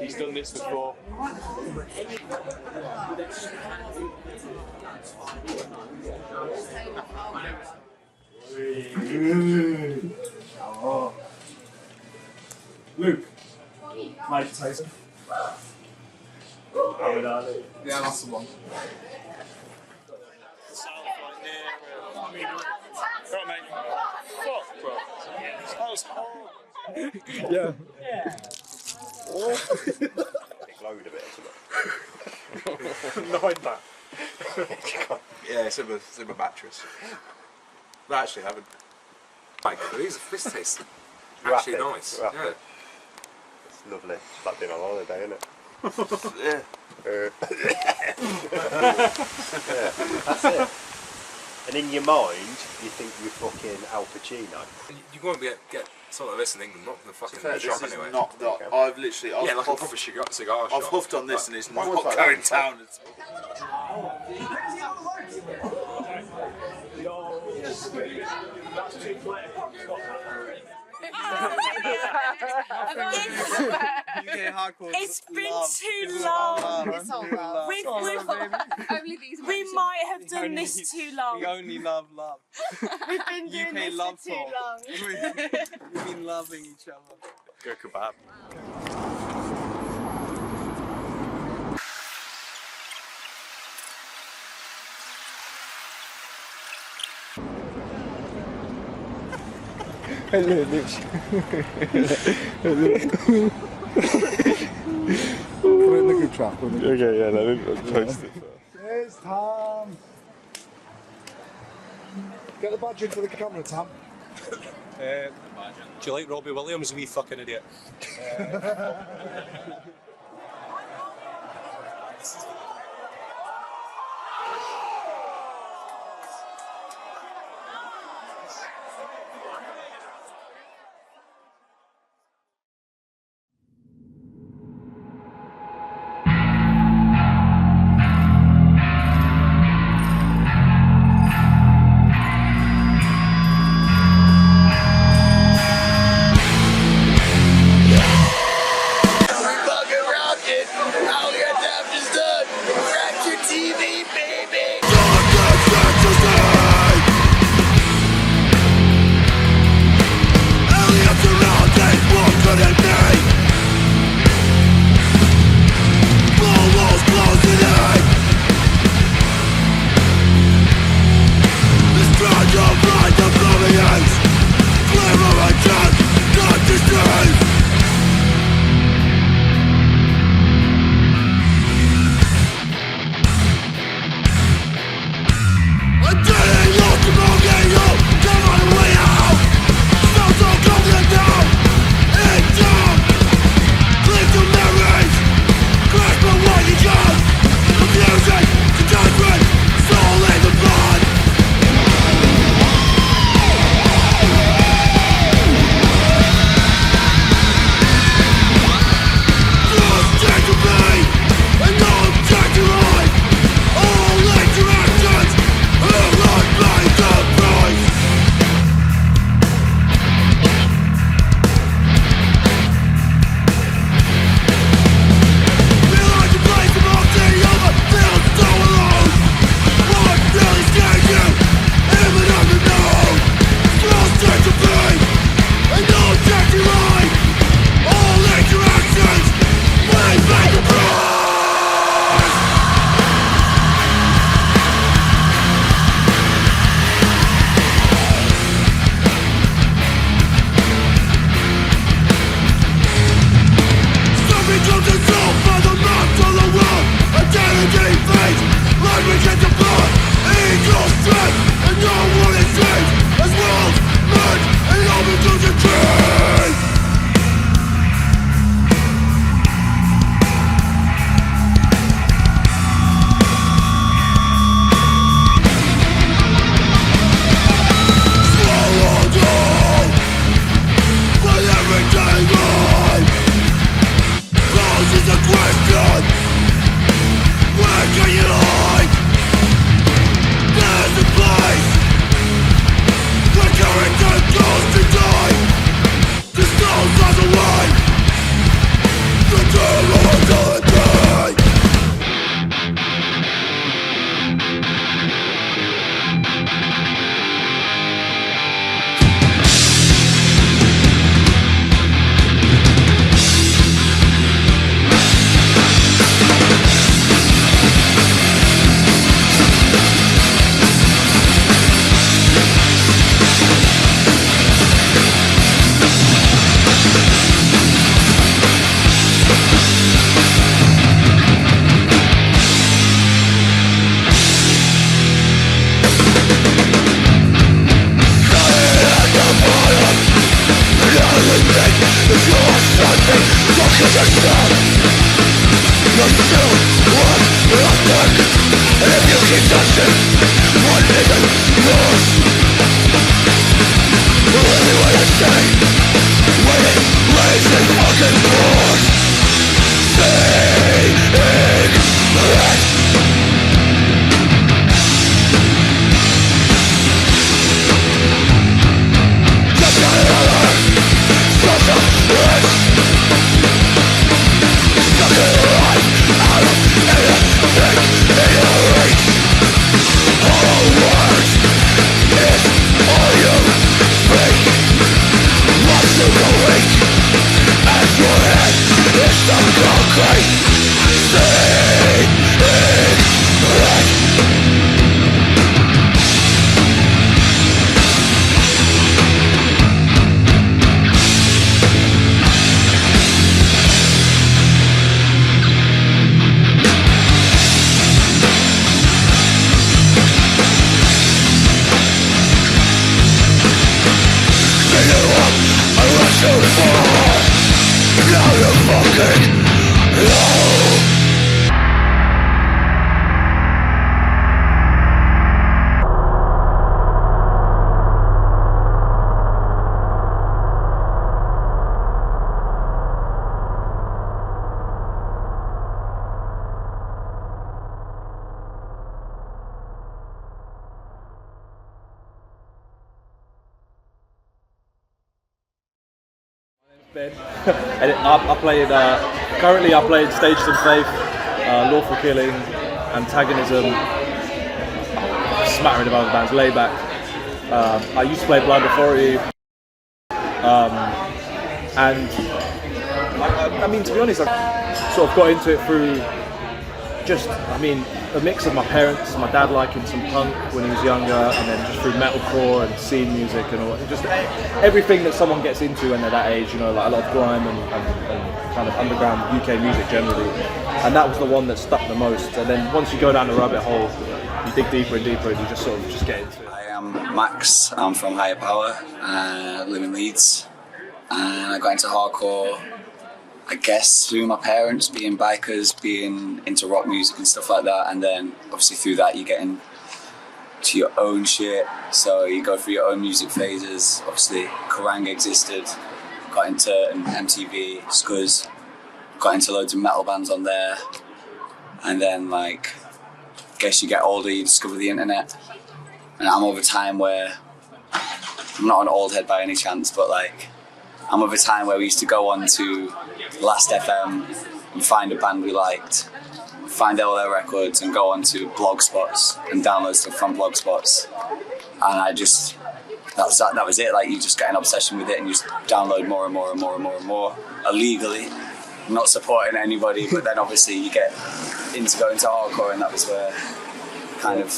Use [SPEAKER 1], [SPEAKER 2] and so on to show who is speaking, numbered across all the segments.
[SPEAKER 1] He's done this before.
[SPEAKER 2] Oh. Luke, Mike Tyson. Yeah, that's the one.
[SPEAKER 1] Fuck, bro. That was horrible.
[SPEAKER 2] Yeah.
[SPEAKER 3] It glowed a bit, isn't it?
[SPEAKER 2] Not that.
[SPEAKER 4] Yeah, it's in my mattress. No, actually, I haven't. Like, this tastes actually nice. Yeah.
[SPEAKER 3] It's lovely. It's like being on holiday, isn't it?
[SPEAKER 4] Yeah.
[SPEAKER 3] Yeah, that's it. And in your mind, you think you're fucking Al Pacino.
[SPEAKER 4] You won't get sort of this in England, not in the fucking
[SPEAKER 5] Fair,
[SPEAKER 4] shop
[SPEAKER 5] this is
[SPEAKER 4] anyway.
[SPEAKER 5] not that. I've literally.
[SPEAKER 4] Yeah, like a proper cigar shop.
[SPEAKER 5] I've huffed on this and it's not
[SPEAKER 3] like
[SPEAKER 5] going
[SPEAKER 3] that.
[SPEAKER 5] down at
[SPEAKER 6] It's been too long. We might have done this too long.
[SPEAKER 7] We only love love.
[SPEAKER 6] We've been doing this for too long.
[SPEAKER 7] We've been loving each other.
[SPEAKER 3] Go kebab.
[SPEAKER 2] Hello, Luke. Put it in the good trap.
[SPEAKER 3] Okay, yeah, let me post it.
[SPEAKER 2] Here's Tom. Get the badge into the camera, Tom.
[SPEAKER 1] Do you like Robbie Williams, wee fucking idiot?
[SPEAKER 5] Fucking
[SPEAKER 8] Ben. And currently I play Stages of Faith, Lawful Killing, Antagonism, smattering of other bands, Layback. I used to play Blind Authority, and I mean, to be honest, I sort of got into it through a mix of my parents, my dad liking some punk when he was younger, and then just through metalcore and scene music and all, just everything that someone gets into when they're that age, you know, like a lot of grime and kind of underground UK music generally. And that was the one that stuck the most. And then once you go down the rabbit hole, you dig deeper and deeper, and you just sort of just get into it.
[SPEAKER 9] I am Max. I'm from Higher Power, live in Leeds, and I got into hardcore, I guess, through my parents, being bikers, being into rock music and stuff like that, and then obviously through that you get into your own shit, so you go through your own music phases. Obviously Kerrang existed, got into MTV, Scuzz, got into loads of metal bands on there, and then like, I guess you get older, you discover the internet, and I'm of a time where, I'm not an old head by any chance, but like, I'm of a time where we used to go on to Last FM and find a band we liked, find all their records and go on to Blogspots and download stuff from Blogspots. And I just, that was it, like you just get an obsession with it and you just download more and more and more and more and more, illegally, not supporting anybody, but then obviously you get into going to hardcore, and that was where I kind of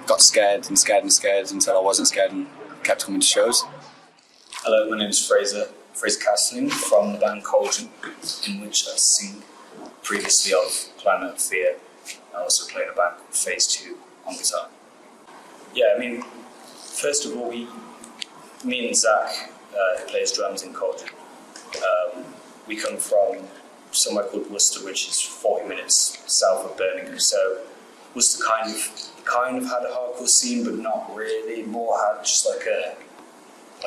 [SPEAKER 9] got scared and scared and scared until I wasn't scared and kept coming to shows.
[SPEAKER 10] Hello, my name is Fraser Castling from the band Cauldron, in which I sing previously of Planet of Fear. I also play in a band called Phase 2 on guitar. Yeah, I mean, first of all, me and Zach, who plays drums in Cauldron, we come from somewhere called Worcester, which is 40 minutes south of Birmingham. So Worcester kind of had a hardcore scene, but not really. More had just like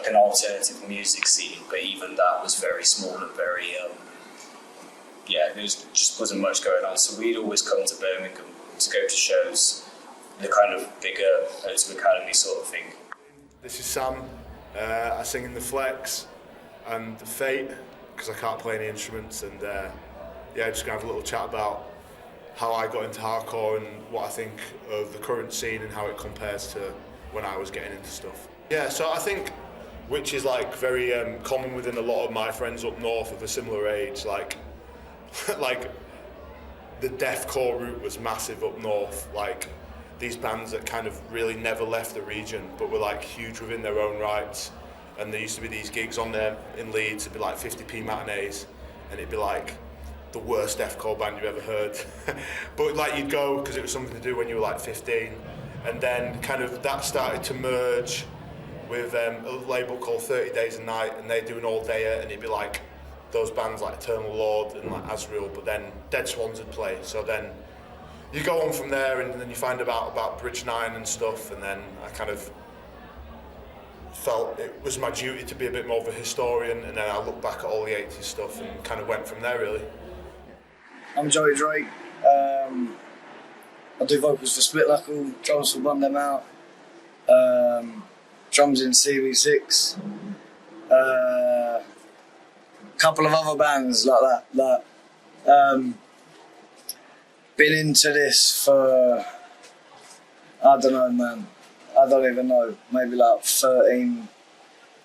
[SPEAKER 10] an alternative music scene, but even that was very small and very there just wasn't much going on. So we'd always come to Birmingham to go to shows, the kind of bigger Oath Academy sort of thing.
[SPEAKER 11] This is Sam. I sing in the Flex and the Fate because I can't play any instruments, and just gonna have a little chat about how I got into hardcore and what I think of the current scene and how it compares to when I was getting into stuff. Yeah, so I think, which is like very common within a lot of my friends up north of a similar age, like the deathcore route was massive up north, like these bands that kind of really never left the region but were like huge within their own rights. And there used to be these gigs on there in Leeds, it'd be like 50p matinees, and it'd be like the worst deathcore band you ever heard. But like you'd go because it was something to do when you were like 15, and then kind of that started to merge with a label called 30 Days a Night, and they do an all-dayer, and it'd be like those bands like Eternal Lord and like Azrael, but then Dead Swans would play. So then you go on from there, and then you find about Bridge 9 and stuff, and then I kind of felt it was my duty to be a bit more of a historian, and then I looked back at all the 80s stuff and kind of went from there, really.
[SPEAKER 12] I'm Joey Drake. I do vocals for Split Knuckle, drums for Bun Them Out, drums in CV6, a couple of other bands like that. Been into this for, I don't know, man. I don't even know, maybe like 13,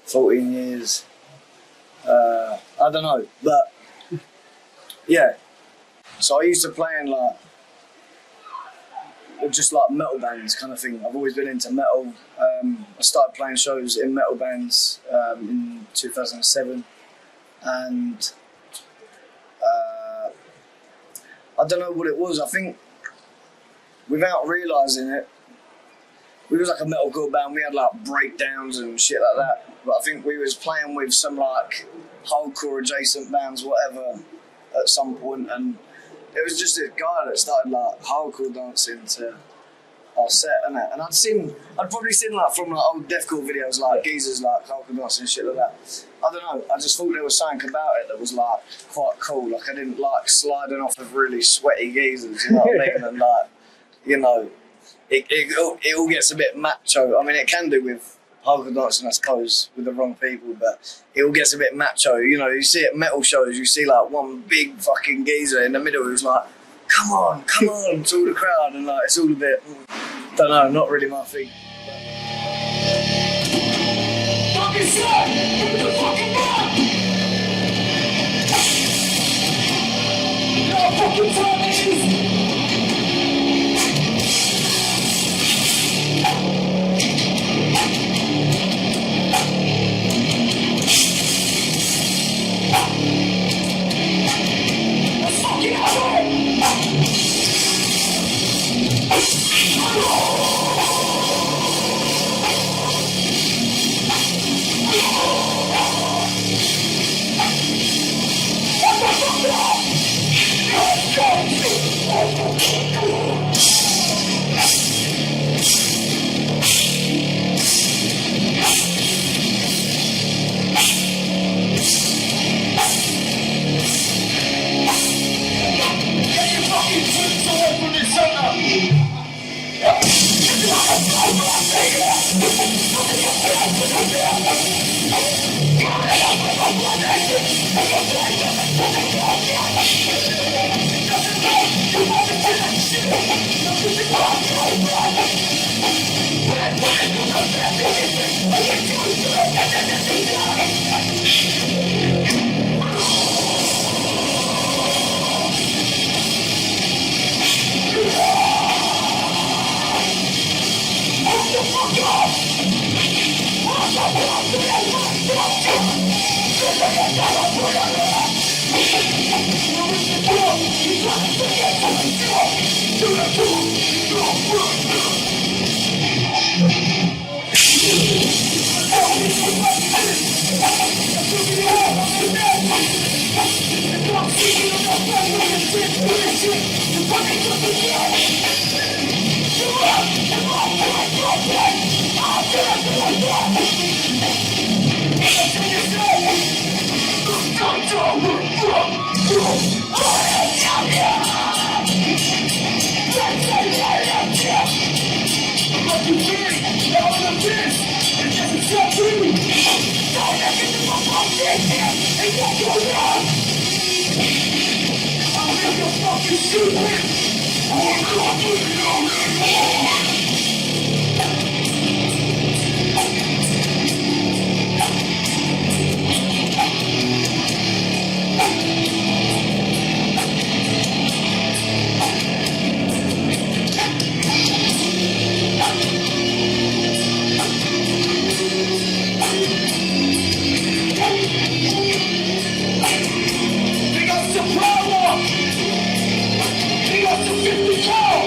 [SPEAKER 12] 14 years. I don't know, but yeah. So I used to play in like, just like metal bands kind of thing. I've always been into metal. I started playing shows in metal bands in 2007, and I don't know what it was. I think without realising it, we was like a metalcore band. We had like breakdowns and shit like that. But I think we was playing with some like hardcore adjacent bands, whatever, at some point, and it was just this guy that started like hardcore dancing to our set and that. And I'd probably seen like from like old deathcore videos, like geezers like hardcore dancing and shit like that. I don't know, I just thought there was something about it that was like quite cool. Like I didn't like sliding off of really sweaty geezers, you know what I mean? And like, you know, it all gets a bit macho. I mean, it can do with hardcore dancing, I suppose, with the wrong people, but it all gets a bit macho. You know, you see at metal shows, you see like one big fucking geezer in the middle who's like, come on, to all the crowd, and like it's all a bit, don't know, not really my thing. Fucking shit! Give me the fucking gun! No fucking time! He got the 50 cal!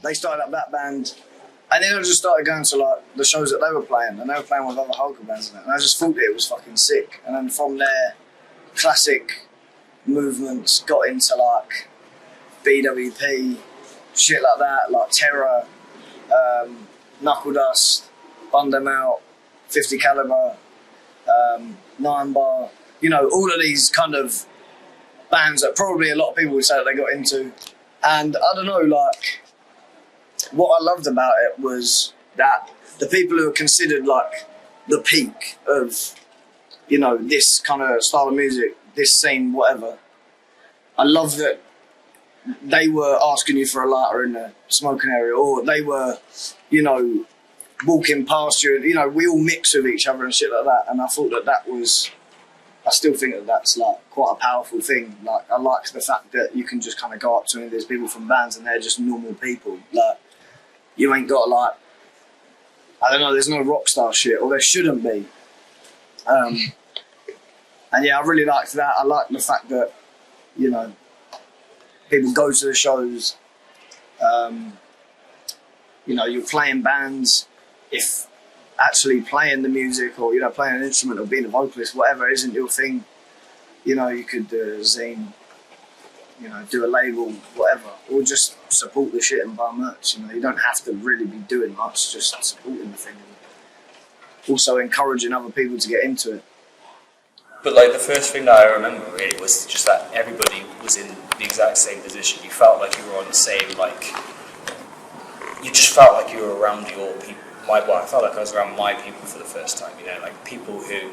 [SPEAKER 12] They started up that band, and then I just started going to like the shows that they were playing, and they were playing with other hardcore bands and that, and I just thought that it was fucking sick. And then from there, classic movements got into like BWP, shit like that, like Terror, Knuckle Dust, Bun Them Out, 50 Caliber, 9 Bar, you know, all of these kind of bands that probably a lot of people would say that they got into. And I don't know, like, what I loved about it was that the people who are considered like the peak of, you know, this kind of style of music, this scene, whatever, I love that they were asking you for a lighter in the smoking area, or they were, you know, walking past you, and, you know, we all mix with each other and shit like that. And I thought that that was, I still think that that's like quite a powerful thing. Like, I like the fact that you can just kind of go up to any of these people from bands and they're just normal people. Like, you ain't got like, I don't know, there's no rock star shit, or there shouldn't be. And yeah, I really liked that. I like the fact that, you know, people go to the shows, you know, you're playing bands, if actually playing the music, or, you know, playing an instrument or being a vocalist, whatever isn't your thing, you know, you could do a zine, you know, do a label, whatever, or just support the shit and buy merch. You know, you don't have to really be doing much, just supporting the thing and also encouraging other people to get into it.
[SPEAKER 10] But like the first thing that I remember really was just that everybody was in the exact same position. You felt like you were on the same, like, you just felt like you were around your people. I felt like I was around my people for the first time, you know, like people who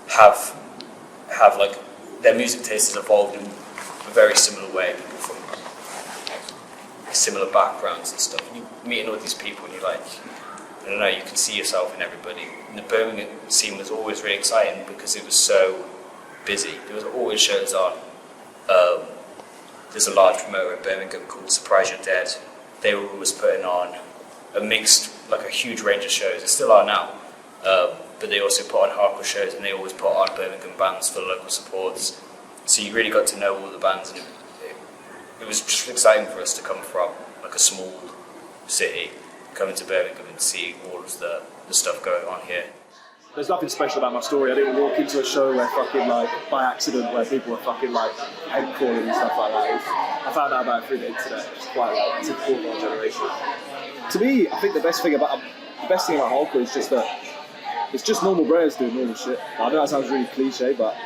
[SPEAKER 10] have like, their music taste has evolved in a very similar way, people from similar backgrounds and stuff. And you're meeting all these people and you're like, I don't know, you can see yourself in everybody. And the Birmingham scene was always really exciting because it was so busy. There was always shows on. There's a large promoter in Birmingham called Surprise You're Dead. They were always putting on a mixed, like a huge range of shows. They still are now. But they also put on hardcore shows, and they always put on Birmingham bands for local supports. So you really got to know all the bands, and it was just exciting for us to come from like a small city, coming to Birmingham and see all of the stuff going on here.
[SPEAKER 8] There's nothing special about my story. I didn't walk into a show where fucking like by accident where people were fucking like head crawling and stuff like that. I found out about it through the internet. It's quite like typical of our generation. To me, I think the best thing about hardcore is just that it's just normal brothers doing normal shit. I know that sounds really cliche, but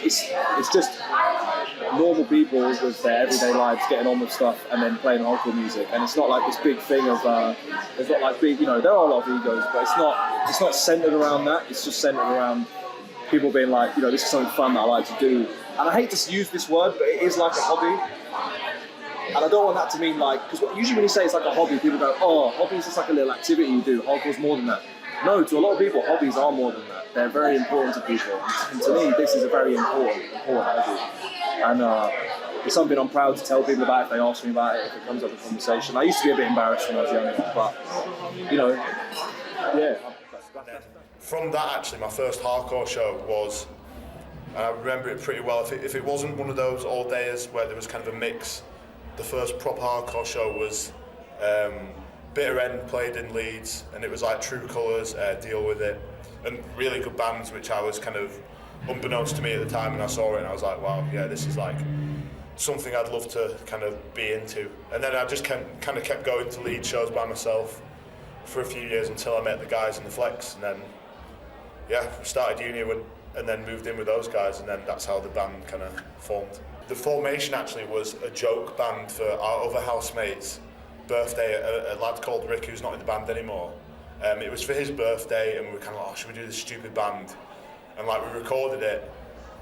[SPEAKER 8] it's just normal people with their everyday lives getting on with stuff and then playing hardcore music. And it's not like this big thing of it's not like big, you know, there are a lot of egos, but it's not centered around that. It's just centered around people being like, you know, this is something fun that I like to do. And I hate to use this word, but it is like a hobby. And I don't want that to mean like, because usually when you say it's like a hobby, people go, oh, hobby is just like a little activity you do. Hardcore's more than that. No, to a lot of people, hobbies are more than that. They're very important to people. And to me, this is a very important hobby. And it's something I'm proud to tell people about if they ask me about it, if it comes up in conversation. I used to be a bit embarrassed when I was younger, but, you know, yeah.
[SPEAKER 11] from that, actually, my first hardcore show was, and I remember it pretty well, if it wasn't one of those all-dayers where there was kind of a mix, the first proper hardcore show was Bitter End played in Leeds, and it was like True Colours, Deal With It, and really good bands, which I was kind of, unbeknownst to me at the time, and I saw it and I was like, wow, yeah, this is like something I'd love to kind of be into. And then I just kind of kept going to Leeds shows by myself for a few years until I met the guys in the Flex, and then yeah, started uni and then moved in with those guys, and then that's how the band kind of formed. The formation actually was a joke band for our other housemates' birthday. A lad called Rick, who's not in the band anymore. It was for his birthday, and we were kind of like, oh, should we do this stupid band? And like we recorded it,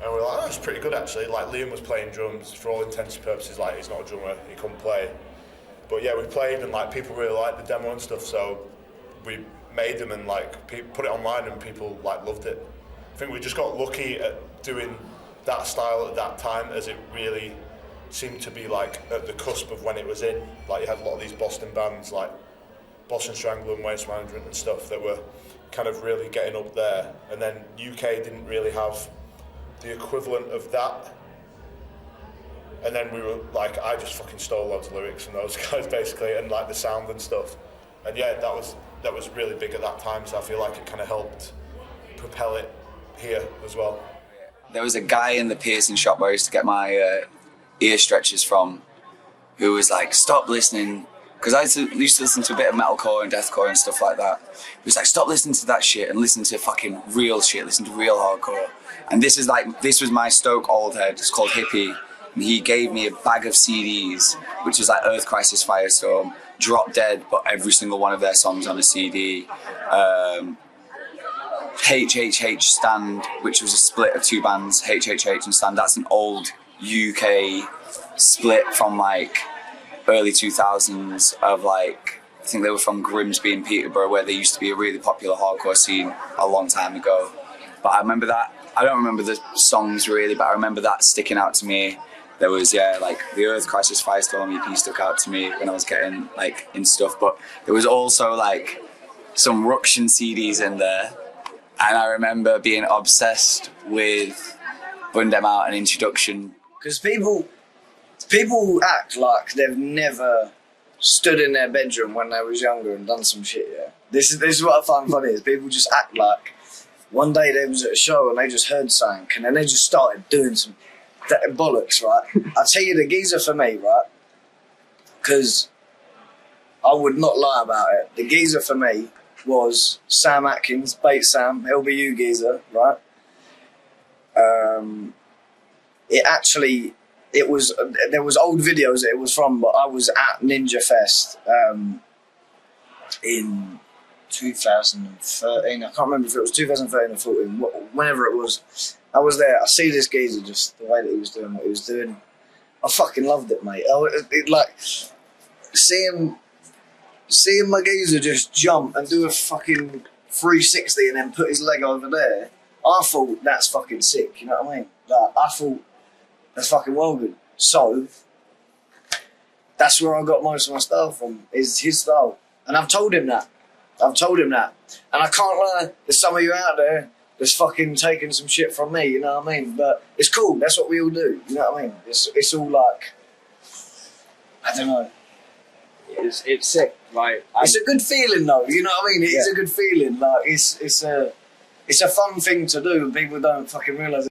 [SPEAKER 11] and we were like, oh, it's pretty good actually. Like Liam was playing drums for all intents and purposes. Like he's not a drummer, he couldn't play. But yeah, we played, and like people really liked the demo and stuff. So we made them and like put it online, and people like loved it. I think we just got lucky at doing that style at that time, as it really seemed to be like at the cusp of when it was in. Like you had a lot of these Boston bands like Boston Strangler and Waste Management and stuff that were kind of really getting up there, and then UK didn't really have the equivalent of that. And then we were like, I just fucking stole loads of lyrics from those guys basically, and like the sound and stuff. And yeah, that was really big at that time, so I feel like it kind of helped propel it here as well.
[SPEAKER 9] There was a guy in the piercing shop where I used to get my ear stretchers from, who was like, stop listening, because I used to listen to a bit of metalcore and deathcore and stuff like that. He was like, stop listening to that shit and listen to fucking real shit, listen to real hardcore. And this was my Stoke old head, it's called Hippie. And he gave me a bag of CDs, which was like Earth Crisis, Firestorm, Drop Dead, but every single one of their songs on a CD. HHH Stand, which was a split of two bands, HHH and Stand. That's an old UK split from like early 2000s of like, I think they were from Grimsby in Peterborough, where there used to be a really popular hardcore scene a long time ago. But I remember that. I don't remember the songs really, but I remember that sticking out to me. There was, yeah, like the Earth Crisis Firestorm EP stuck out to me when I was getting like in stuff, but there was also like some Ruction CDs in there, and I remember being obsessed with Burn Them Out and Introduction.
[SPEAKER 12] Because people act like they've never stood in their bedroom when they was younger and done some shit, yeah. This is what I find funny, is people just act like one day they was at a show and they just heard something and then they just started doing some bollocks, right? I'll tell you the geezer for me, right? Because I would not lie about it. The geezer for me was Sam Atkins, Bait Sam, LBU geezer, right? There was old videos that it was from, but I was at Ninja Fest in 2013. I can't remember if it was 2013 or 14, whenever it was. I was there. I see this geezer, just the way that he was doing what he was doing. I fucking loved it, mate. Like seeing my geezer just jump and do a fucking 360 and then put his leg over there. I thought that's fucking sick. You know what I mean? Like, I thought that's fucking well good. So that's where I got most of my style from. Is his style, and I've told him that. And I can't lie. There's some of you out there that's fucking taking some shit from me, you know what I mean? But it's cool, that's what we all do, you know what I mean? It's all like, I don't know. It's sick, like, it's a good feeling though, you know what I mean? It's a good feeling, like, it's a fun thing to do and people don't fucking realise it.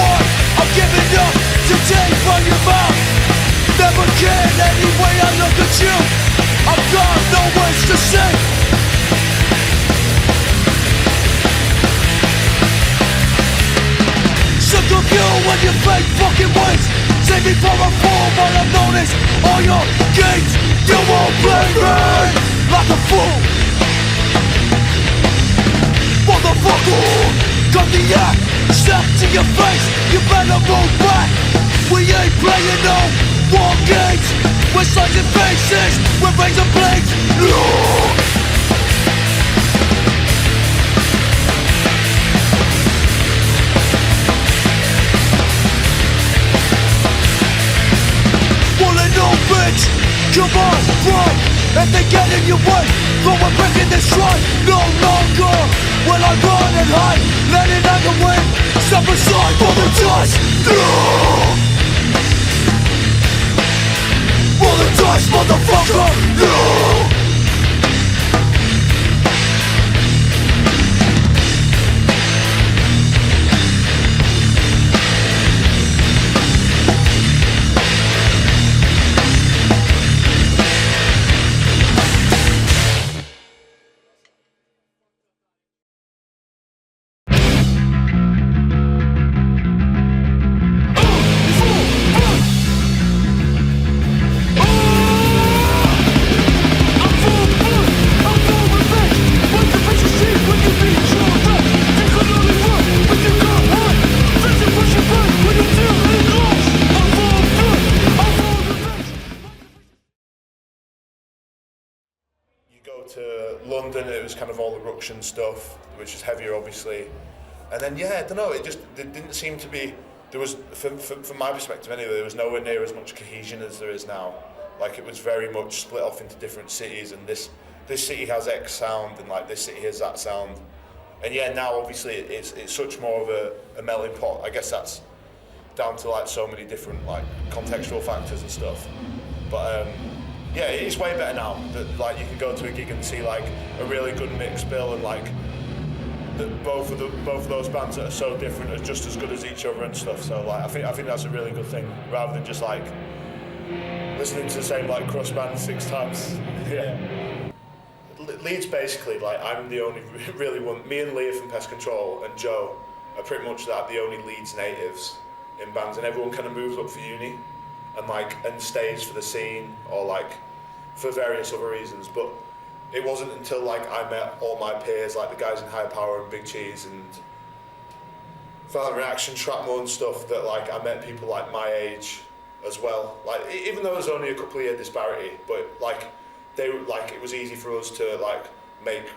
[SPEAKER 13] why I'm giving up today from your mouth. Never cared any way I look at you. I've got no words to say. Sick of you and your fake fucking ways. Save me from a fall while I'm known as all your games. You won't play me like a fool. Motherfucker, got the act stuck to your face. You better move back. We ain't playing no war games. We're slicing faces with razor blades. Pulling no bitch, come on, bro. If they get in your way, throw a brick in this stride. No longer will I run and hide. Let it out the wind, step aside for the dust. For the dust, motherfucker, no.
[SPEAKER 11] To London, it was kind of all the ruction stuff, which is heavier obviously, and then yeah, I don't know, it didn't seem to be, there was, from my perspective anyway, there was nowhere near as much cohesion as there is now. Like, it was very much split off into different cities, and this city has X sound, and like this city has that sound, and yeah, now obviously it's such more of a melting pot. I guess that's down to like so many different like contextual factors and stuff, but yeah, it's way better now that like you can go to a gig and see like a really good mix bill, and like both of those bands that are so different are just as good as each other and stuff. So like I think that's a really good thing, rather than just like listening to the same like cross band 6 times. Yeah. Leeds basically, like I'm the only really one. Me and Leah from Pest Control and Joe are pretty much the only Leeds natives in bands, and everyone kind of moves up for uni and stays for the scene or like for various other reasons. But it wasn't until like I met all my peers, like the guys in Higher Power and Big Cheese and Violent Reaction, Shrapnel and stuff, that like I met people like my age as well. Like even though there's only a couple of year disparity, but like it was easy for us to like make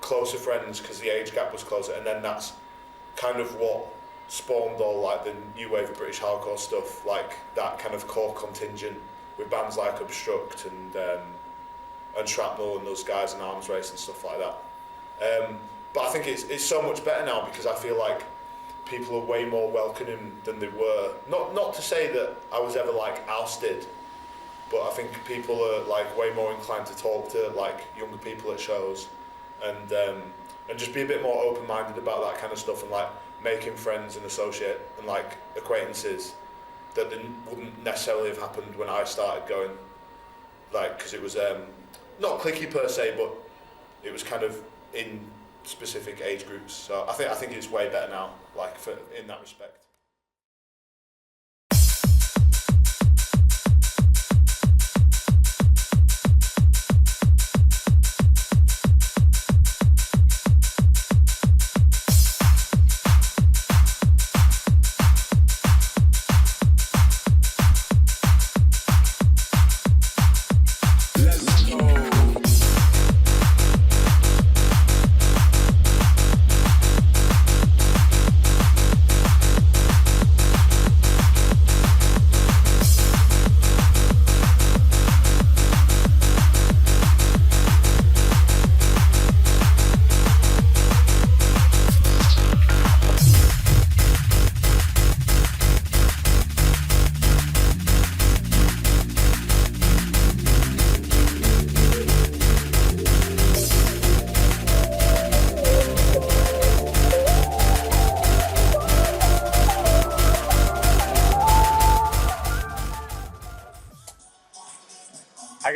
[SPEAKER 11] closer friends because the age gap was closer, and then that's kind of what spawned all like the new wave of British hardcore stuff, like that kind of core contingent with bands like Obstruct and Shrapnel and those guys in Arms Race and stuff like that. But I think it's so much better now, because I feel like people are way more welcoming than they were. Not to say that I was ever like ousted, but I think people are like way more inclined to talk to like younger people at shows, and just be a bit more open-minded about that kind of stuff, and like making friends and associate and like acquaintances that wouldn't necessarily have happened when I started going, like, because it was not cliquey per se, but it was kind of in specific age groups. So I think it's way better now, like in that respect.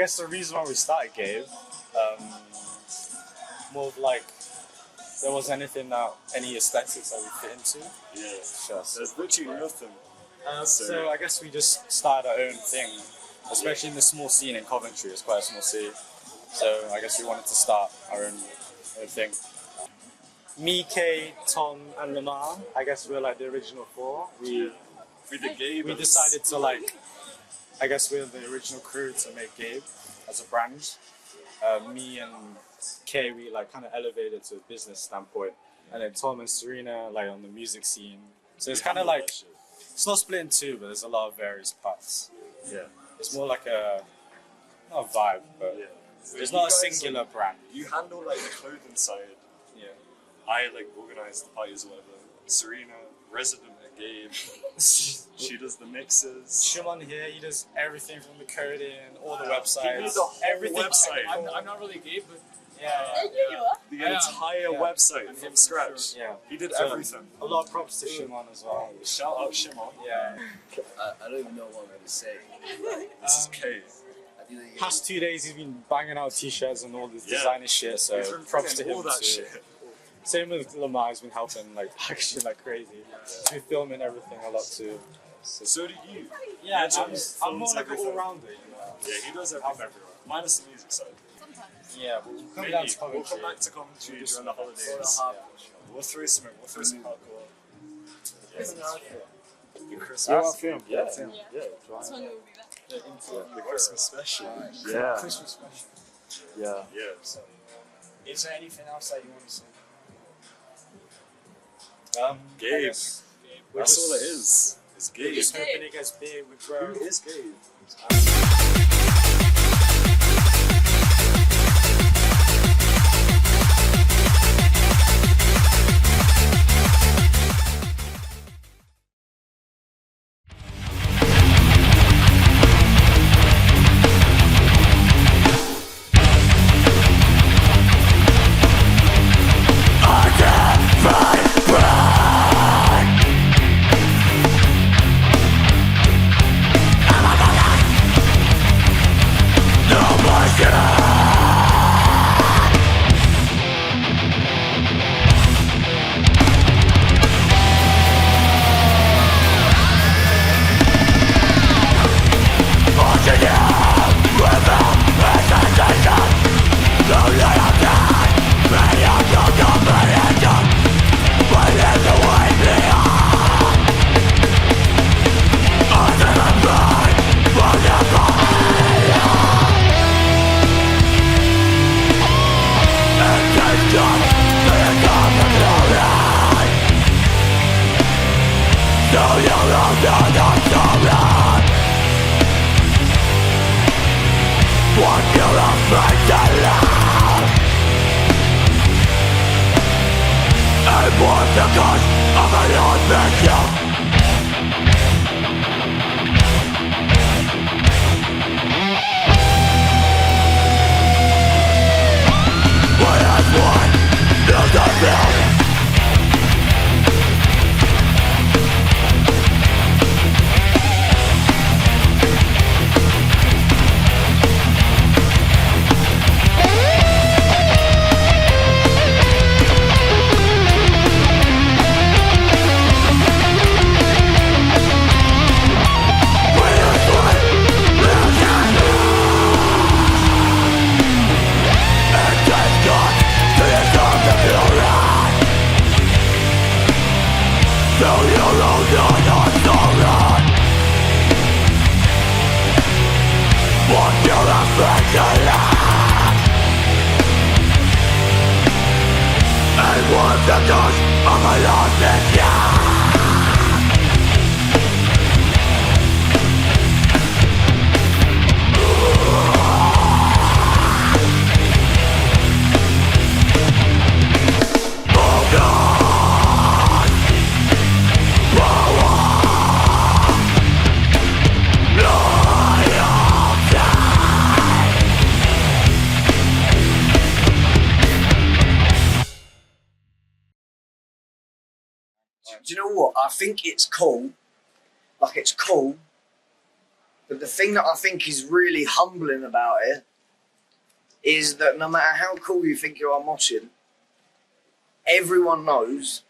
[SPEAKER 14] guess the reason why we started Gabe, more of like, there wasn't anything that, any aesthetics that we fit into.
[SPEAKER 15] Yeah.
[SPEAKER 14] Just,
[SPEAKER 15] There's literally nothing.
[SPEAKER 14] so I guess we just started our own thing, especially in the small scene in Coventry. It's quite a small city. So I guess we wanted to start our own thing. Me, Kay, Tom, and Lamar. I guess we're like the original four. We decided to like. I guess we're the original crew to make Gabe as a brand. Me and Kay, we like kind of elevated to a business standpoint, and then Tom and Serena like on the music scene. So it's kind of like it's not split in two, but there's a lot of various parts.
[SPEAKER 15] Yeah,
[SPEAKER 14] it's more like a not a vibe, but there's not a singular brand.
[SPEAKER 15] You handle like the clothing side.
[SPEAKER 14] Yeah.
[SPEAKER 15] I like organise the parties or whatever. Serena, resident at Gabe. She does the mixes.
[SPEAKER 14] Shimon here, he does everything from the coding, all the
[SPEAKER 15] He
[SPEAKER 14] websites,
[SPEAKER 15] made the whole
[SPEAKER 14] everything.
[SPEAKER 15] website.
[SPEAKER 7] I'm not really Gabe, but
[SPEAKER 15] The entire website from scratch.
[SPEAKER 14] Yeah.
[SPEAKER 15] He did
[SPEAKER 14] So,
[SPEAKER 15] everything.
[SPEAKER 14] A lot of props to Shimon as well.
[SPEAKER 15] Shout out Shimon.
[SPEAKER 14] Yeah.
[SPEAKER 16] I don't even know what I'm going to say.
[SPEAKER 15] This is Kay.
[SPEAKER 14] Past 2 days he's been banging out t-shirts and all this
[SPEAKER 15] Yeah.
[SPEAKER 14] designer shit, so
[SPEAKER 15] He's been
[SPEAKER 14] props to
[SPEAKER 15] printing
[SPEAKER 14] him
[SPEAKER 15] all that
[SPEAKER 14] too.
[SPEAKER 15] shit.
[SPEAKER 14] Same with Lamar, he's been helping like packaging like crazy. He's been filming everything a lot too.
[SPEAKER 15] So do you.
[SPEAKER 14] Yeah,
[SPEAKER 15] Legend
[SPEAKER 14] I'm more
[SPEAKER 15] films
[SPEAKER 14] like an
[SPEAKER 15] everything.
[SPEAKER 14] all-rounder, you know.
[SPEAKER 15] Yeah, he does everything. Minus the music side.
[SPEAKER 14] Yeah, but we'll come
[SPEAKER 15] Maybe.
[SPEAKER 14] down to
[SPEAKER 15] We'll
[SPEAKER 14] Coventry.
[SPEAKER 15] come back to Coventry during the holidays. We'll throw some hardcore. The Christmas.
[SPEAKER 14] You are film?
[SPEAKER 15] Yeah.
[SPEAKER 14] Film.
[SPEAKER 15] Yeah.
[SPEAKER 6] That's when we'll be back.
[SPEAKER 15] The Christmas special.
[SPEAKER 14] Yeah.
[SPEAKER 2] Christmas special.
[SPEAKER 14] Yeah.
[SPEAKER 15] Yeah.
[SPEAKER 2] Is there anything else that you want to say?
[SPEAKER 15] Gabe. That's all it is. It's Gabe.
[SPEAKER 14] We're just hoping it gets big, we grow.
[SPEAKER 15] Who is Gabe?
[SPEAKER 12] Do you know what? I think it's cool. Like, it's cool But the thing that I think is really humbling about it is that no matter how cool you think you are moshing, everyone knows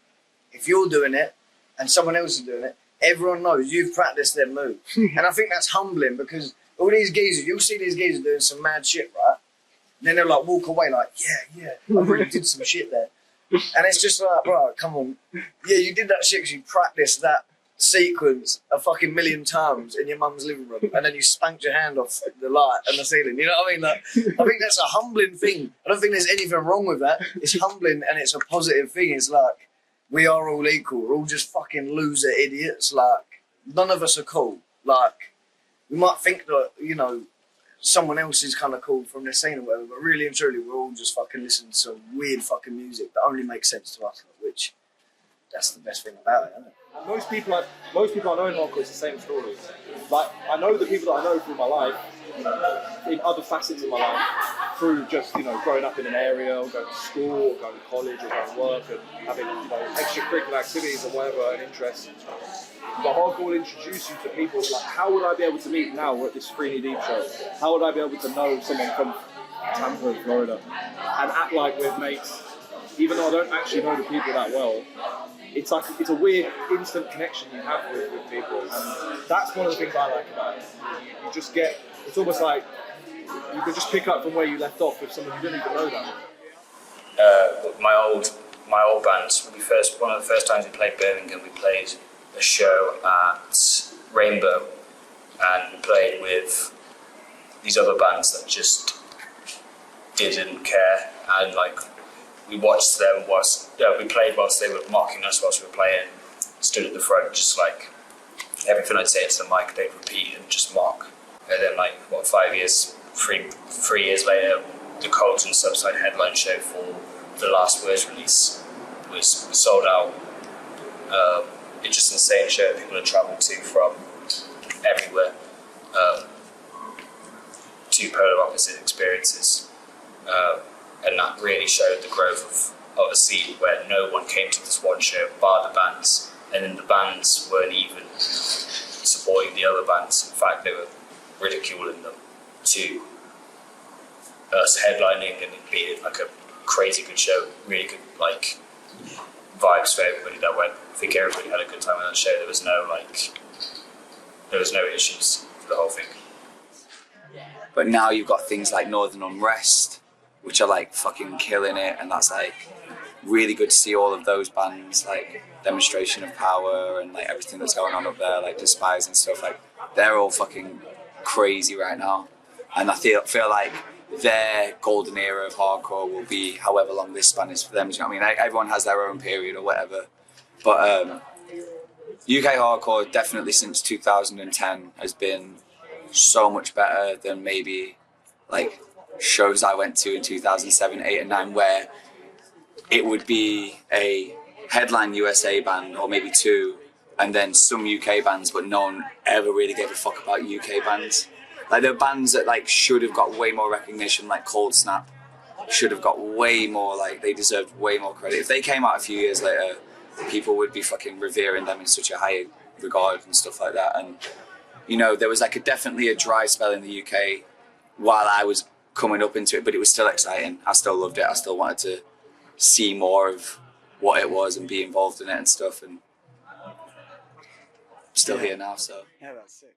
[SPEAKER 12] if you're doing it and someone else is doing it, everyone knows you've practiced their move. And I think that's humbling because all these geezers, you'll see these geezers doing some mad shit, right? And then they'll like walk away like, yeah, I really did some shit there. And it's just like, bro, come on. Yeah, you did that shit because you practiced that sequence a fucking million times in your mum's living room, and then you spanked your hand off the light and the ceiling. You know what I mean? Like, I think that's a humbling thing. I don't think there's anything wrong with that. It's humbling and it's a positive thing. It's like, we are all equal. We're all just fucking loser idiots. Like, none of us are cool. Like, we might think that, you know, someone else is kind of cool from the scene or whatever, but really and truly, we're all just fucking listening to some weird fucking music that only makes sense to us, which, that's the best thing about it, isn't it?
[SPEAKER 8] Most people I know in hardcore, it's the same story. Like, I know the people that I know through my life, in other facets of my life, through just, you know, growing up in an area, or going to school, or going to college, or going to work, and having, you know, extracurricular activities or whatever, and interests. But hardcore will introduce you to people like, how would I be able to meet now? We're at this 3 Knee Deep show. How would I be able to know someone from Tampa, Florida, and act like we're mates, even though I don't actually know the people that well? It's like, it's a weird instant connection you have with people, and that's one of the things I like about it. You just get, it's almost like you can just pick up from where you left off with someone you didn't even know that.
[SPEAKER 10] My old band, one of the first times we played Birmingham, we played a show at Rainbow, and we played with these other bands that just didn't care, and like, we watched them we played whilst they were mocking us whilst we were playing, stood at the front, just like, everything I'd say to the mic, they'd repeat and just mock. And then like, 3 years later, the Colton Subside headline show for the Last Words release was sold out. It's just an insane show people have travelled to from everywhere. 2 polar opposite experiences. And that really showed the growth of a scene where no one came to this one show bar the bands, and then the bands weren't even supporting the other bands. In fact, they were ridiculing them, to us headlining and it being like a crazy good show, really good like vibes for everybody that went. I think everybody had a good time on that show. There was no issues for the whole thing.
[SPEAKER 9] But now you've got things like Northern Unrest, which are like fucking killing it, and that's like really good to see all of those bands, like Demonstration of Power and like everything that's going on up there, like Despise and stuff, like they're all fucking crazy right now. And I feel like their golden era of hardcore will be however long this span is for them. Do you know what I mean? Like, everyone has their own period or whatever, but UK hardcore definitely since 2010 has been so much better than maybe like shows I went to in 2007, 8 and 9, where it would be a headline USA band or maybe 2 and then some UK bands, but no one ever really gave a fuck about UK bands. Like, there are bands that like should have got way more recognition, like Cold Snap should have got way more, like they deserved way more credit. If they came out a few years later, people would be fucking revering them in such a high regard and stuff like that. And you know, there was like definitely a dry spell in the UK while I was coming up into it, but it was still exciting. I still loved it. I still wanted to see more of what it was and be involved in it and stuff, and I'm still here now, so.
[SPEAKER 7] Yeah, that's sick.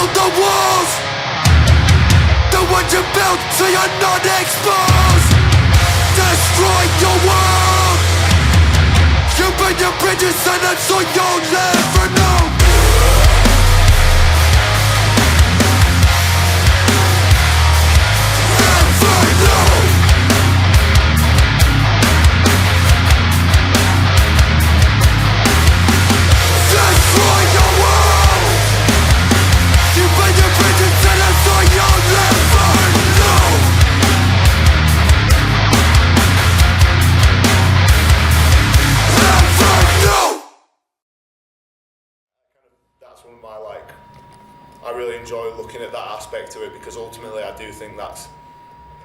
[SPEAKER 13] build the walls. The ones you built so you're not exposed. Destroy your world. You burn your bridges and that's all you'll never know.
[SPEAKER 11] That's one of my, like, I really enjoy looking at that aspect of it, because ultimately I do think that's,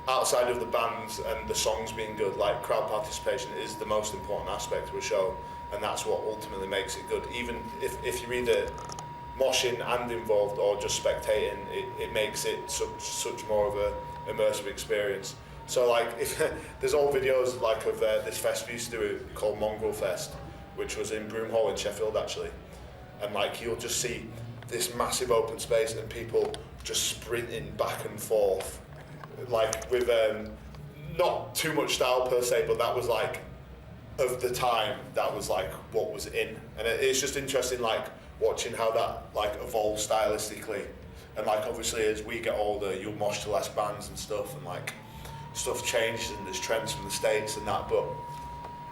[SPEAKER 11] outside of the bands and the songs being good, like, crowd participation is the most important aspect of a show, and that's what ultimately makes it good. Even if you're either moshing and involved or just spectating, it makes it such more of a immersive experience. So, like, if there's old videos like of this fest we used to do called Mongrel Fest, which was in Broomhall in Sheffield actually, and like you'll just see this massive open space and people just sprinting back and forth, like with not too much style per se, but that was like, of the time, that was like what was in. And it's just interesting, like watching how that like evolves stylistically, and like obviously as we get older you'll mosh to less bands and stuff, and like stuff changes and there's trends from the States and that, but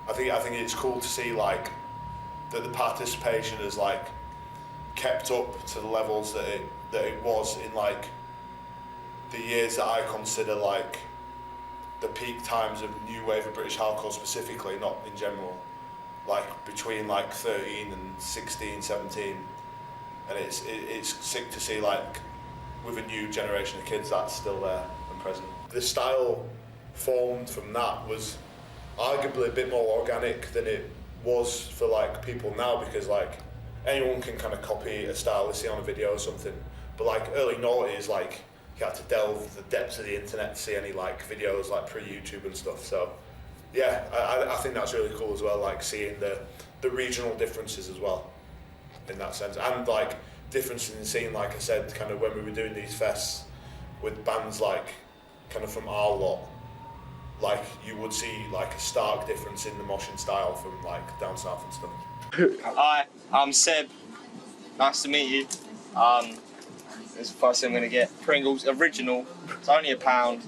[SPEAKER 11] I think it's cool to see like that the participation has like kept up to the levels that it was in like the years that I consider like the peak times of new wave of British hardcore specifically, not in general, like between like 13 and 16, 17, and it's sick to see like with a new generation of kids that's still there and present. The style formed from that was arguably a bit more organic than it was for like people now, because like anyone can kind of copy a style they see on a video or something, but like early noughties, like you had to delve the depths of the internet to see any like videos like pre-YouTube and stuff. So yeah, I think that's really cool as well, like seeing the regional differences as well in that sense, and like differences in scene, like I said, kind of when we were doing these fests with bands like kind of from our lot, like you would see like a stark difference in the moshing style from like down south and stuff.
[SPEAKER 17] Hi, I'm Seb. Nice to meet you. This is the first thing I'm going to get. Pringles, original. It's only £1.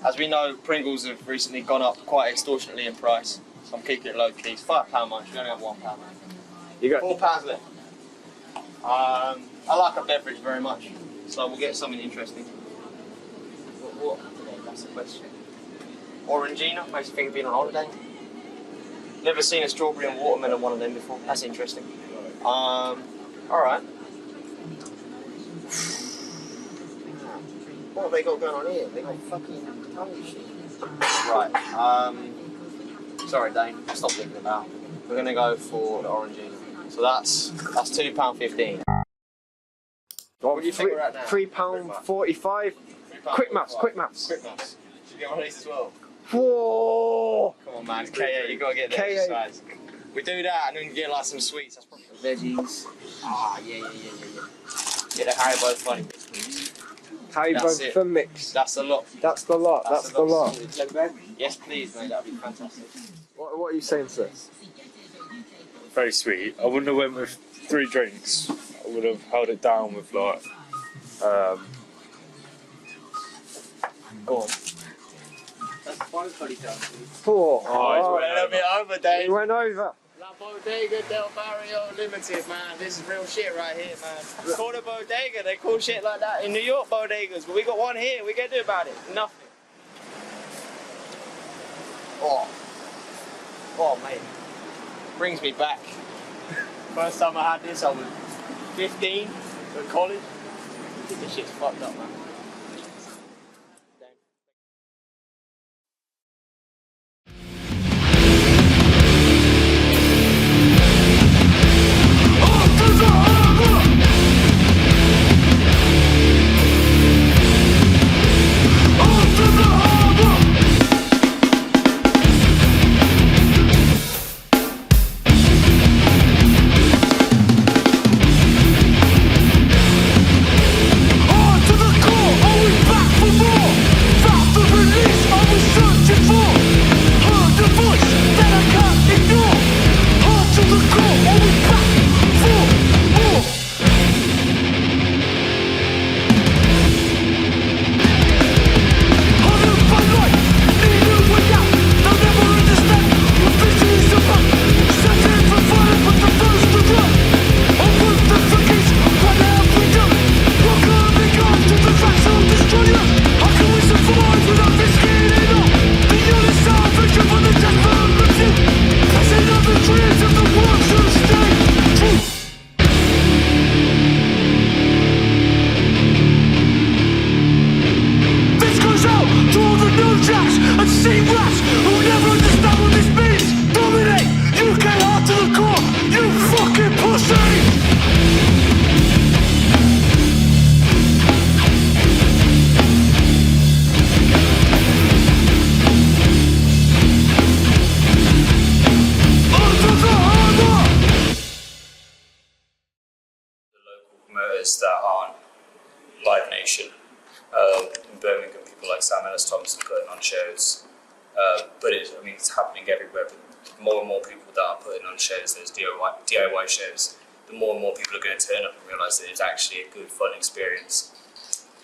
[SPEAKER 17] As we know, Pringles have recently gone up quite extortionately in price, so I'm keeping it low key. It's £5 much. You only have £1. You got £4 left. I like a beverage very much, so we'll get something interesting. What? That's the question. Orangina makes you think of being on holiday. Never seen a strawberry and watermelon one of them before. That's interesting. Alright. What have they got going on here? They got fucking tongue shit. Right. Sorry, Dane. Stop thinking about. We're gonna go for the orangina. So that's £2.15.
[SPEAKER 18] What
[SPEAKER 17] do you think we're at now?
[SPEAKER 18] £3.45. Quick maths.
[SPEAKER 17] Quick maths. Should you get one of these as well?
[SPEAKER 18] Whoa!
[SPEAKER 17] Come on, man. K8, you gotta get the exercise. We do that and then get like some sweets. That's probably veggies. Ah, yeah. Get a Haribo funny.
[SPEAKER 18] Haribo for mix.
[SPEAKER 17] That's a lot.
[SPEAKER 18] That's the lot. That's the lot.
[SPEAKER 17] Yes, please, mate. That'd be fantastic.
[SPEAKER 18] What are you saying to this?
[SPEAKER 15] Very sweet. I wouldn't have went with 3 drinks. I would have held it down with like
[SPEAKER 17] Go on.
[SPEAKER 18] That's 5
[SPEAKER 17] Oh, it's went a little bit over, Dave.
[SPEAKER 18] It went over.
[SPEAKER 17] La Bodega del Barrio Limited, man. This is real shit right here, man. It's called a bodega. They call shit like that in New York, bodegas. But we got one here. We gonna do about it? Nothing. Oh, mate. Brings me back. First time I had this, I was 15 at college. This shit's fucked up, man.
[SPEAKER 10] promoters that aren't Live Nation. In Birmingham, people like Sam Ellis Thompson putting on shows. But it's happening everywhere. But more and more people that are putting on shows, those DIY shows, the more and more people are going to turn up and realise that it's actually a good, fun experience.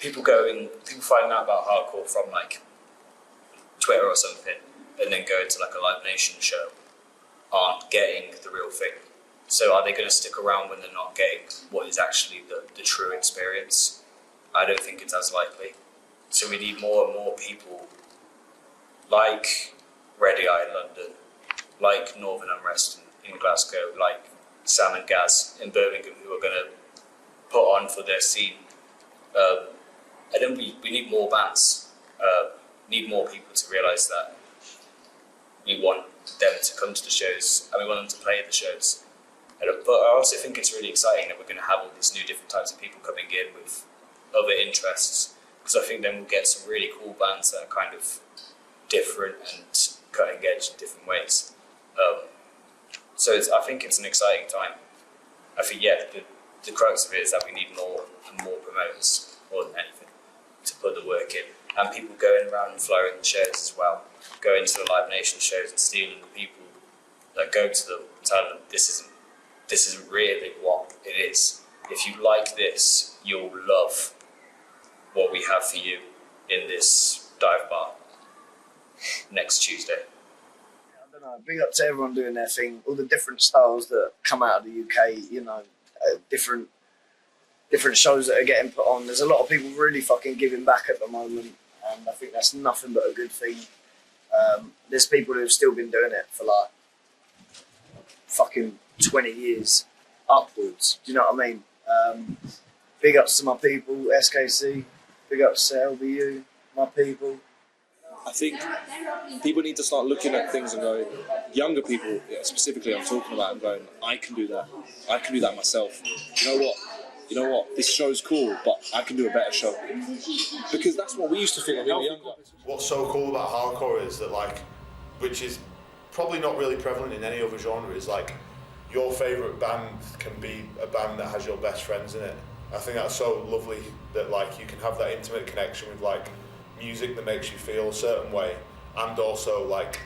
[SPEAKER 10] People finding out about hardcore from like Twitter or something, and then going to like a Live Nation show, aren't getting the real thing. So are they going to stick around when they're not getting what is actually the true experience? I don't think it's as likely. So we need more and more people like Ready Eye in London, like Northern Unrest in Glasgow, like Sam and Gaz in Birmingham, who are going to put on for their scene. And then we need more bands, need more people to realise that we want them to come to the shows and we want them to play at the shows. But I also think it's really exciting that we're going to have all these new different types of people coming in with other interests, because I think then we'll get some really cool bands that are kind of different and cutting edge in different ways. So I think it's an exciting time. I think, the crux of it is that we need more and more promoters, more than anything, to put the work in. And people going around and flowing the shows as well, going to the Live Nation shows and stealing the people that go to them, telling them this isn't really what it is. If you like this, you'll love what we have for you in this dive bar next Tuesday.
[SPEAKER 12] I don't know, big up to everyone doing their thing, all the different styles that come out of the UK, you know, different shows that are getting put on. There's a lot of people really fucking giving back at the moment, and I think that's nothing but a good thing. There's people who've still been doing it for like fucking 20 years upwards, do you know what I mean? Big ups to my people, SKC, big ups to LBU, my people.
[SPEAKER 8] I think people need to start looking at things and going, younger people specifically I'm talking about, and going, I can do that myself. You know what, this show's cool, but I can do a better show. Because that's what we used to think when we were younger.
[SPEAKER 11] What's so cool about hardcore is that, like, which is probably not really prevalent in any other genre, is like your favourite band can be a band that has your best friends in it. I think that's so lovely that like you can have that intimate connection with like music that makes you feel a certain way, and also like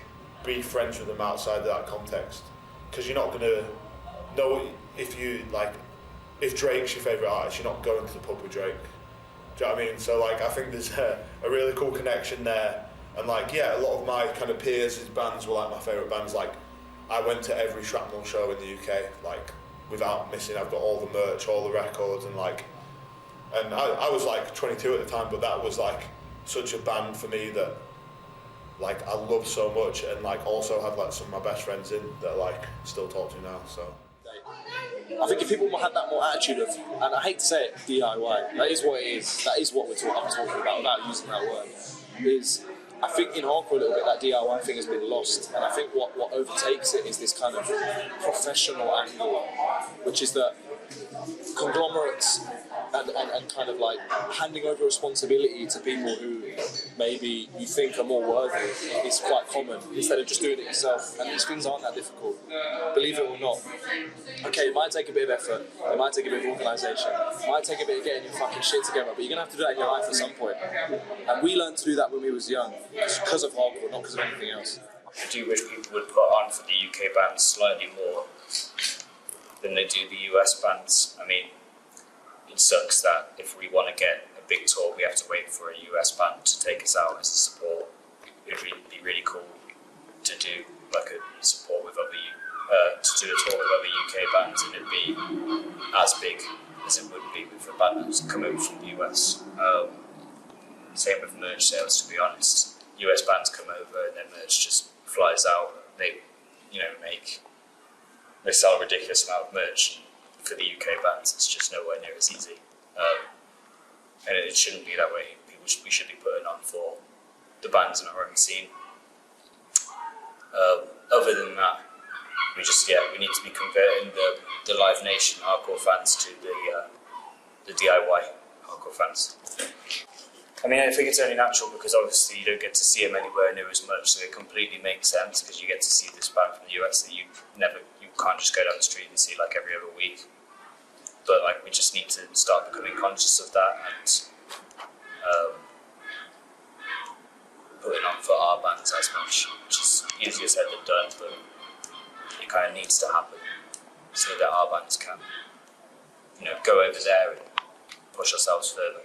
[SPEAKER 11] be friends with them outside of that context, because you're not gonna know if Drake's your favourite artist, you're not going to the pub with Drake. Do you know what I mean? So like I think there's a really cool connection there, and like a lot of my kind of peers' bands were like my favourite bands. Like I went to every Shrapnel show in the UK, like without missing. I've got all the merch, all the records, and I was like 22 at the time, but that was like such a band for me that like I love so much, and like also had like some of my best friends in that like still talk to now. So
[SPEAKER 8] I think if people had that more attitude of, and I hate to say it, DIY, that is what it is, that is what I'm talking about without using that word, is I think in hardcore a little bit that DIY thing has been lost, and I think what overtakes it is this kind of professional angle, which is that conglomerates and kind of like handing over responsibility to people who maybe you think are more worthy is quite common, instead of just doing it yourself. And these things aren't that difficult, believe it or not. Okay, it might take a bit of effort, it might take a bit of organisation, it might take a bit of getting your fucking shit together, but you're going to have to do that in your life at some point. And we learned to do that when we was young, because of hardcore, not because of anything else.
[SPEAKER 10] I do wish people would put on for the UK bands slightly more than they do the US bands. I mean, it sucks that if we want to get a big tour, we have to wait for a US band to take us out as a support. It would be really cool to do like a support with to do a tour with other UK bands, and it'd be as big as it would be with a band that's come over from the US. Same with merch sales, to be honest. US bands come over and their merch just flies out. They sell a ridiculous amount of merch. For the UK bands, it's just nowhere near as easy, and it shouldn't be that way. We should be putting on for the bands in our own scene. Other than that, we need to be converting the Live Nation hardcore fans to the DIY hardcore fans. I mean, I think it's only natural because obviously you don't get to see them anywhere near as much, so it completely makes sense because you get to see this band from the US that you can't just go down the street and see like every other week. but like we just need to start becoming conscious of that and putting on for our bands as much, which is easier said than done, but it kind of needs to happen so that our bands can, you know, go over there and push ourselves further.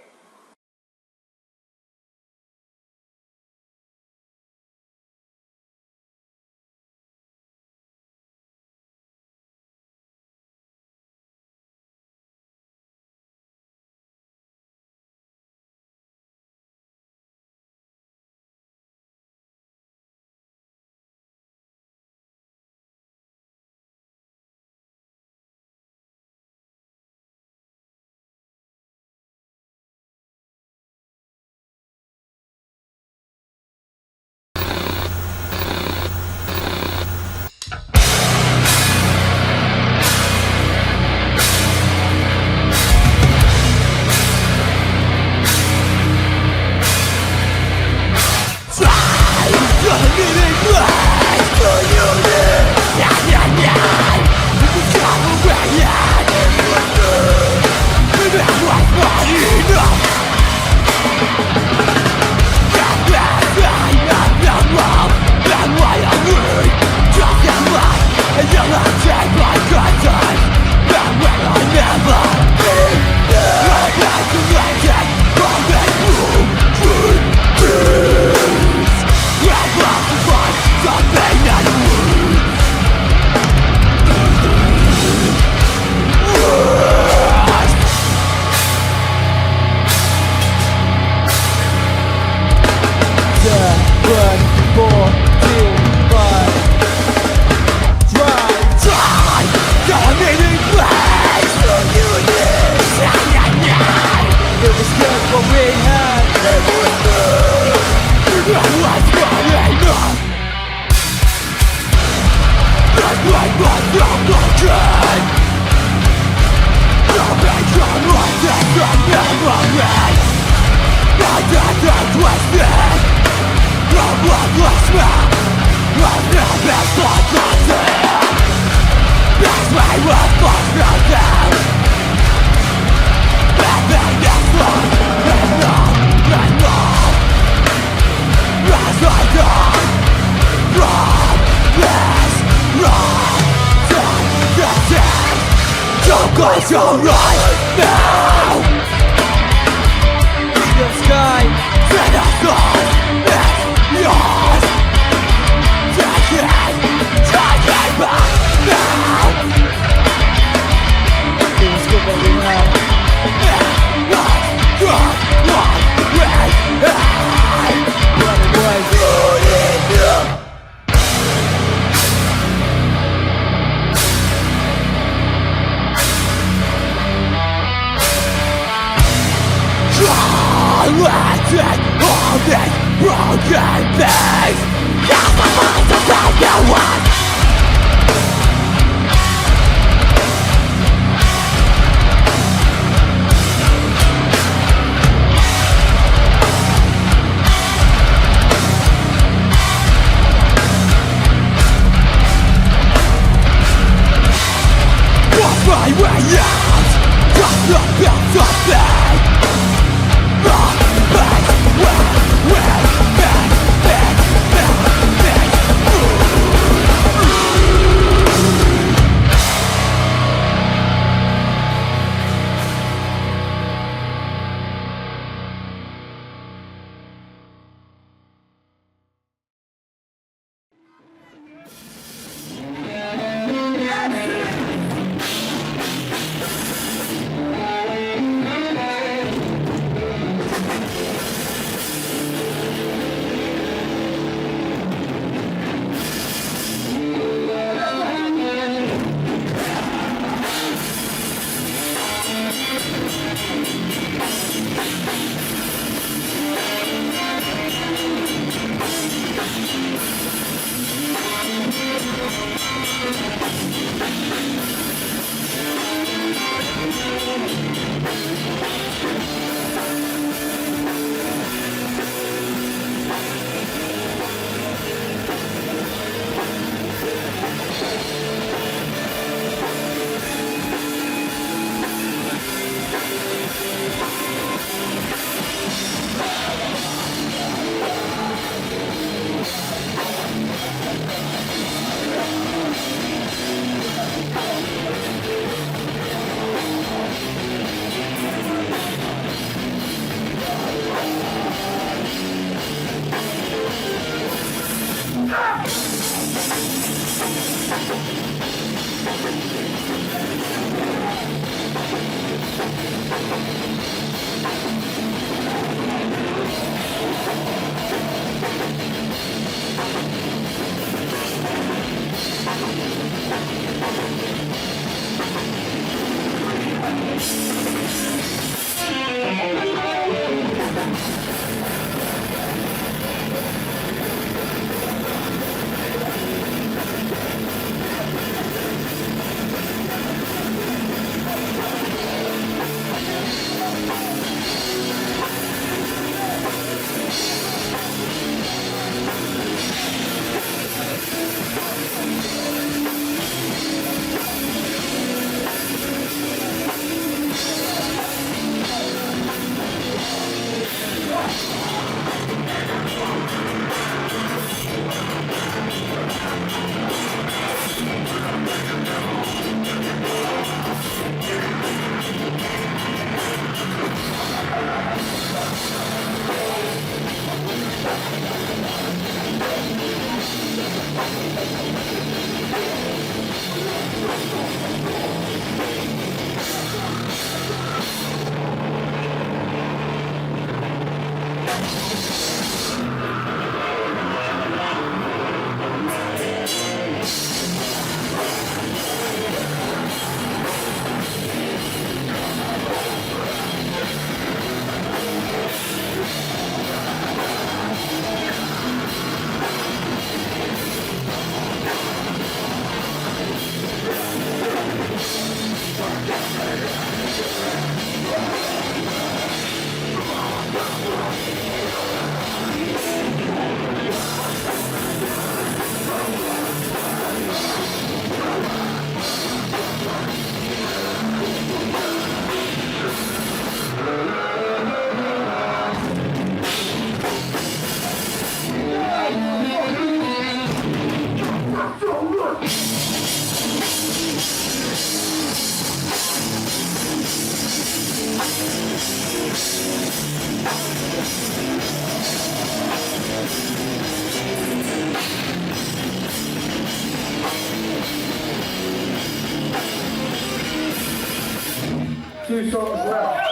[SPEAKER 13] 2 songs left.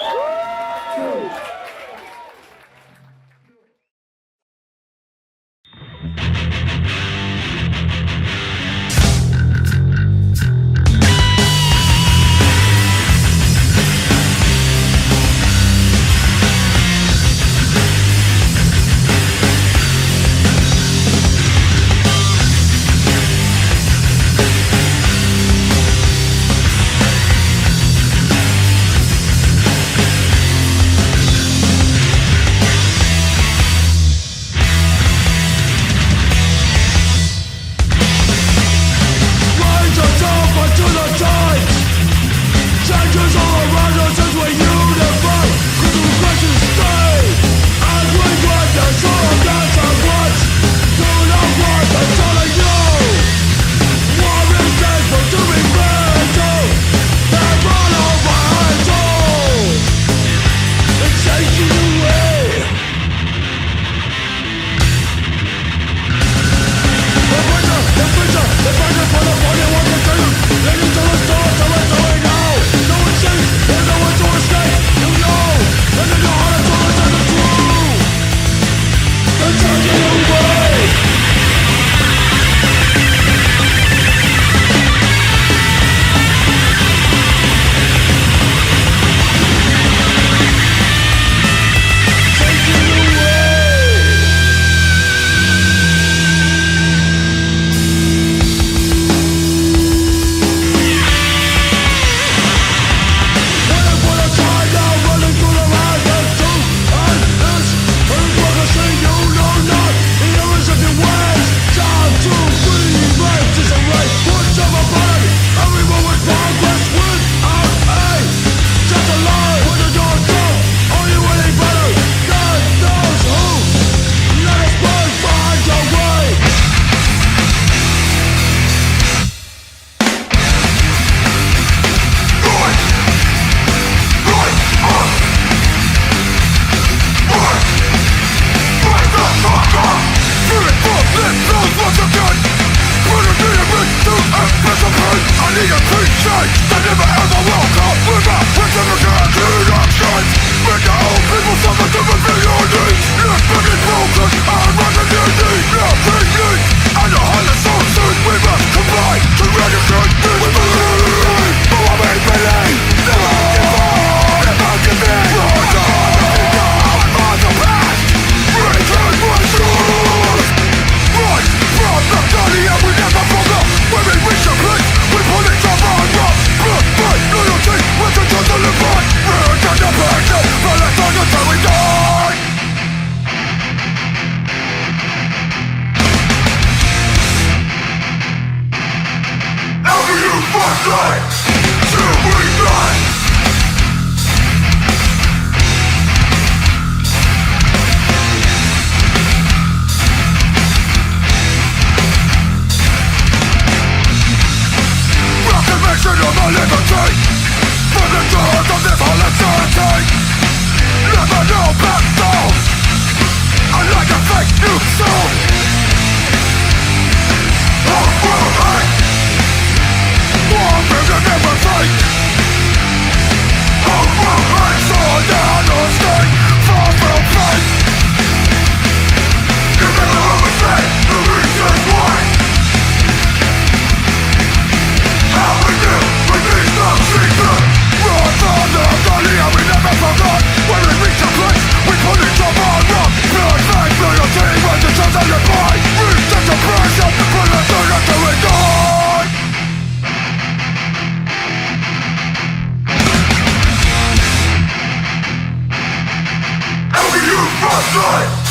[SPEAKER 13] 2. blood.